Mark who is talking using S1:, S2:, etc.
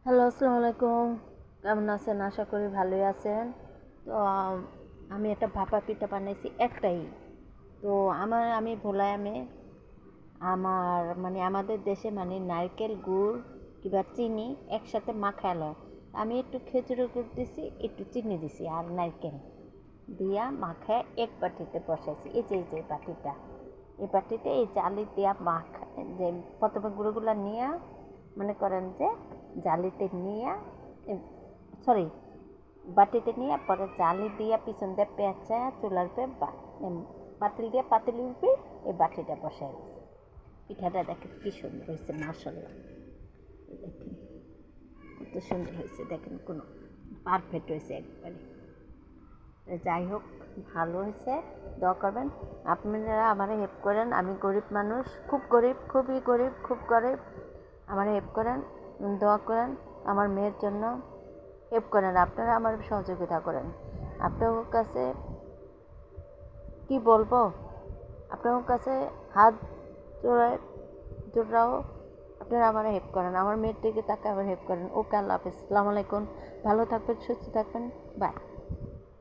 S1: Hello, আসসালামু আলাইকুম। কেমন আছেন? আশা করি ভালোই আছেন। তো আমি একটা ভাপা পিঠা বানাইছি একটাই। তো আমি ভোলায়ামে আমাদের দেশে নারকেল গুড় কিংবা চিনি একসাথে মাখালো। আমি একটু খেজুরের গুড় দিছি, একটু চিনি দিছি আর নারকেল দিয়া মাখায় এক বাটিতে বসাইছি। এই যে বাটিটা, এই বাটিতে এই জালি দিয়া যে প্রথমে গুঁড়োগুলো নিয়ে মনে করেন যে জালিতে নিয়ে সরি বাটিতে নিয়ে পরে জালি দিয়ে পিছন দিয়ে পেঁচা চুলার পাতিল দিয়ে পাতিল উপরে এই বাটিটা বসাই দিচ্ছি। পিঠাটা দেখেন কি সুন্দর হয়েছে, মাশাআল্লাহ। দেখেন কত সুন্দর হয়েছে, দেখেন কোনো পারফেক্ট হয়েছে একবারে। যাই হোক, ভালো হয়েছে, দোয়া করবেন। আপনারা আমার হেল্প করেন, আমি গরিব মানুষ, খুব গরিব, খুবই গরিব, খুব গরিব। আমার হেল্প করেন, দোয়া করেন, আমার মেয়ের জন্য হেল্প করেন, আপনারা আমার সহযোগিতা করেন। আপনার কাছে কি বলবো, আপনার কাছে হাত জোড়াও, আপনারা আমার হেল্প করেন, আমার মেয়ের দিকে তাকে আমার হেল্প করেন। ওকে, আল্লাহ হাফেজ, আসসালামু আলাইকুম। ভালো থাকবেন, সুস্থ থাকবেন, বাই।